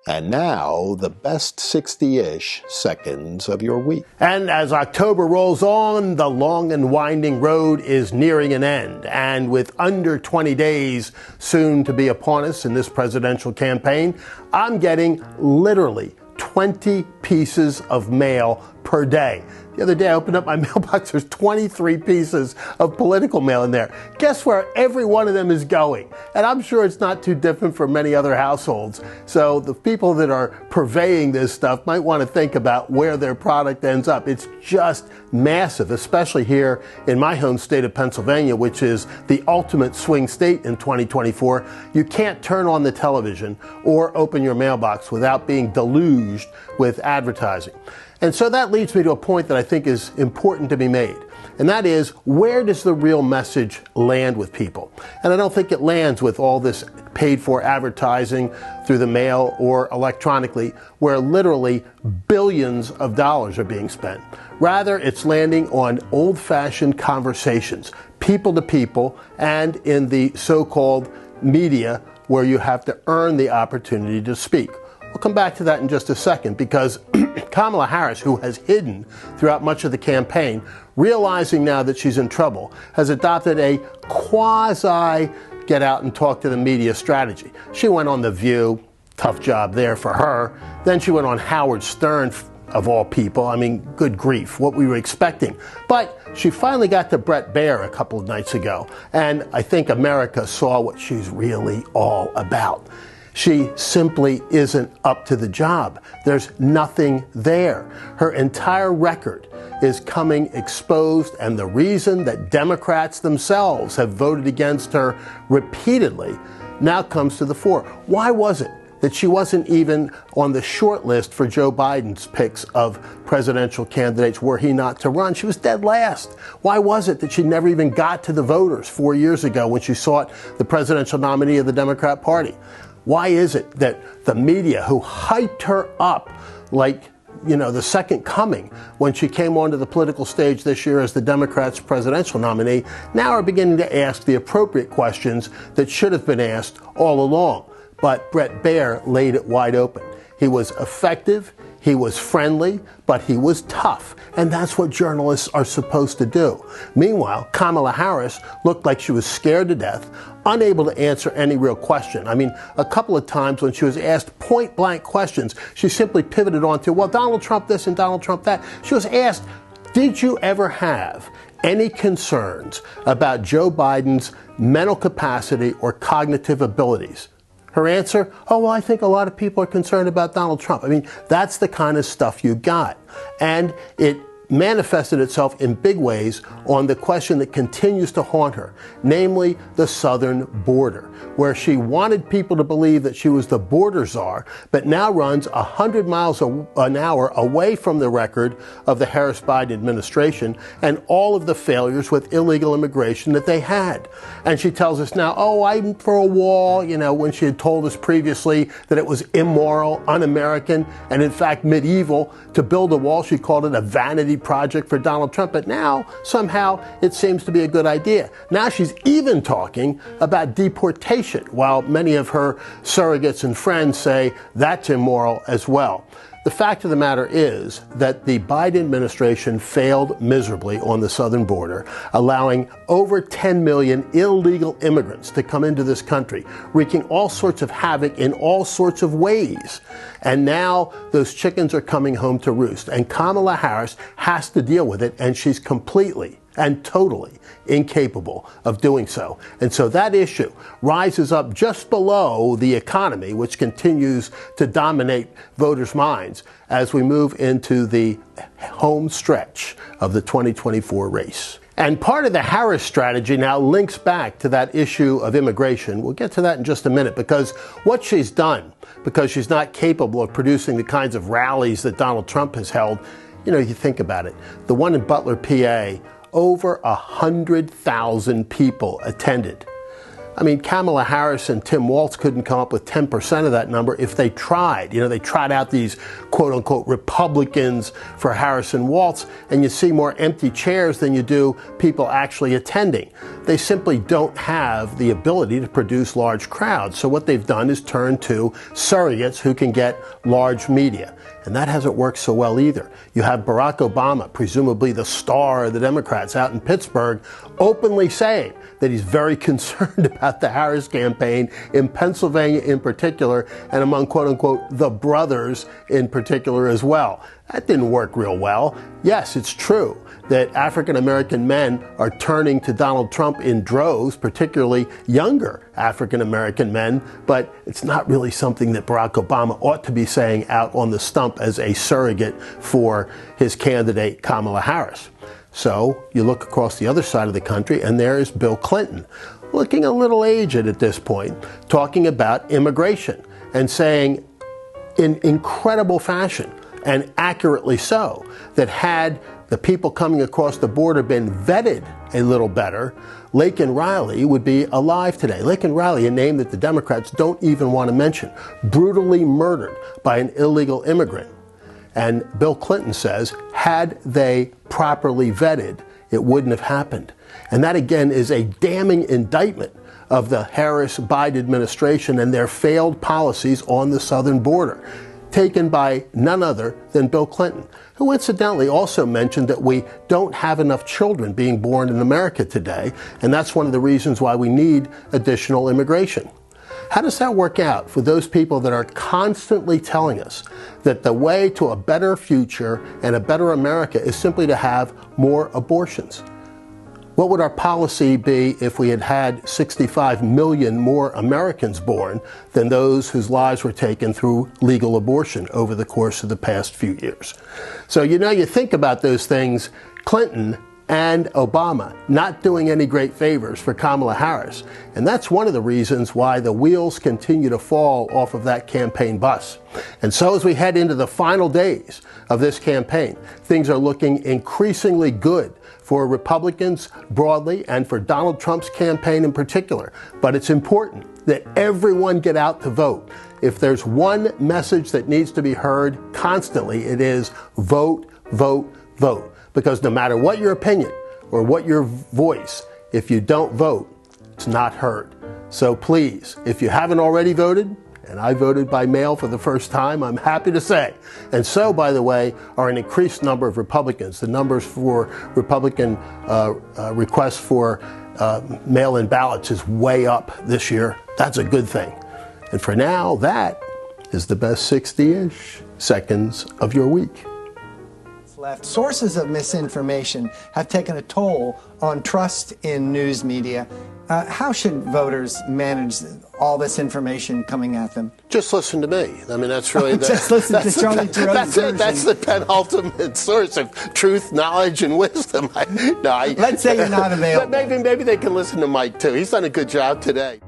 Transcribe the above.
And now, the best 60-ish seconds of your week. And as October rolls on, the long and winding road is nearing an end. And with under 20 days soon to be upon us in this presidential campaign, I'm getting literally 20 pieces of mail per day. The other day I opened up my mailbox, there's 23 pieces of political mail in there. Guess where every one of them is going? And I'm sure it's not too different from many other households. So the people that are purveying this stuff might want to think about where their product ends up. It's just massive, especially here in my home state of Pennsylvania, which is the ultimate swing state in 2024. You can't turn on the television or open your mailbox without being deluged with advertising. And so that leads me to a point that I think is important to be made. And that is, where does the real message land with people? And I don't think it lands with all this paid for advertising through the mail or electronically, where literally billions of dollars are being spent. Rather, it's landing on old-fashioned conversations, people to people, and in the so-called media, where you have to earn the opportunity to speak. We'll come back to that in just a second, because Kamala Harris, who has hidden throughout much of the campaign, realizing now that she's in trouble, has adopted a quasi get out and talk to the media strategy. She went on The View, tough job there for her. Then she went on Howard Stern, of all people. I mean, good grief, what we were expecting. But she finally got to Brett Baier a couple of nights ago, and I think America saw what she's really all about. She simply isn't up to the job. There's nothing there. Her entire record is coming exposed, and the reason that Democrats themselves have voted against her repeatedly now comes to the fore. Why was it that she wasn't even on the short list for Joe Biden's picks of presidential candidates were he not to run? She was dead last. Why was it that she never even got to the voters 4 years ago when she sought the presidential nominee of the Democrat Party? Why is it that the media, who hyped her up like, the second coming when she came onto the political stage this year as the Democrats' presidential nominee, now are beginning to ask the appropriate questions that should have been asked all along? But Brett Baier laid it wide open. He was effective, he was friendly, but he was tough. And that's what journalists are supposed to do. Meanwhile, Kamala Harris looked like she was scared to death, unable to answer any real question. I mean, a couple of times when she was asked point-blank questions, she simply pivoted onto, well, Donald Trump this and Donald Trump that. She was asked, did you ever have any concerns about Joe Biden's mental capacity or cognitive abilities? Her answer, oh, well, I think a lot of people are concerned about Donald Trump. I mean, that's the kind of stuff you got. And it manifested itself in big ways on the question that continues to haunt her, namely the southern border, where she wanted people to believe that she was the border czar, but now runs 100 miles an hour away from the record of the Harris-Biden administration and all of the failures with illegal immigration that they had. And she tells us now, oh, I'm for a wall, when she had told us previously that it was immoral, un-American, and in fact medieval to build a wall. She called it a vanity project for Donald Trump, but now somehow it seems to be a good idea. Now she's even talking about deportation, while many of her surrogates and friends say that's immoral as well. The fact of the matter is that the Biden administration failed miserably on the southern border, allowing over 10 million illegal immigrants to come into this country, wreaking all sorts of havoc in all sorts of ways. And now those chickens are coming home to roost, and Kamala Harris has to deal with it, and she's completely and totally incapable of doing so. And so that issue rises up just below the economy, which continues to dominate voters' minds as we move into the home stretch of the 2024 race. And part of the Harris strategy now links back to that issue of immigration. We'll get to that in just a minute, because what she's done, because she's not capable of producing the kinds of rallies that Donald Trump has held, you think about it. The one in Butler, PA, over 100,000 people attended. I mean, Kamala Harris and Tim Walz couldn't come up with 10% of that number if they tried. You know, they tried out these quote-unquote Republicans for Harris and Walz, and you see more empty chairs than you do people actually attending. They simply don't have the ability to produce large crowds. So what they've done is turn to surrogates who can get large media. And that hasn't worked so well either. You have Barack Obama, presumably the star of the Democrats out in Pittsburgh, openly saying that he's very concerned about the Harris campaign in Pennsylvania in particular, and among quote-unquote the brothers in particular as well. That didn't work real well. Yes, it's true that African-American men are turning to Donald Trump in droves, particularly younger African-American men, but it's not really something that Barack Obama ought to be saying out on the stump as a surrogate for his candidate, Kamala Harris. So you look across the other side of the country, and there is Bill Clinton, looking a little aged at this point, talking about immigration and saying in incredible fashion, and accurately so, that had the people coming across the border been vetted a little better, Laken Riley would be alive today. Laken Riley, a name that the Democrats don't even want to mention, brutally murdered by an illegal immigrant. And Bill Clinton says, had they properly vetted, it wouldn't have happened. And that, again, is a damning indictment of the Harris-Biden administration and their failed policies on the southern border, taken by none other than Bill Clinton, who incidentally also mentioned that we don't have enough children being born in America today, and that's one of the reasons why we need additional immigration. How does that work out for those people that are constantly telling us that the way to a better future and a better America is simply to have more abortions? What would our policy be if we had had 65 million more Americans born than those whose lives were taken through legal abortion over the course of the past few years? So, you think about those things, Clinton and Obama not doing any great favors for Kamala Harris. And that's one of the reasons why the wheels continue to fall off of that campaign bus. And so as we head into the final days of this campaign, things are looking increasingly good for Republicans broadly and for Donald Trump's campaign in particular. But it's important that everyone get out to vote. If there's one message that needs to be heard constantly, it is vote, vote, vote. Because no matter what your opinion or what your voice, if you don't vote, it's not heard. So please, if you haven't already voted, and I voted by mail for the first time, I'm happy to say. And so, by the way, are an increased number of Republicans. The numbers for Republican requests for mail-in ballots is way up this year. That's a good thing. And for now, that is the best 60-ish seconds of your week. Left. Sources of misinformation have taken a toll on trust in news media. How should voters manage all this information coming at them? Just listen to me. I mean, that's really just listen to Charlie Theron's version. That's the penultimate source of truth, knowledge, and wisdom. Let's say you're not available. Maybe they can listen to Mike too. He's done a good job today.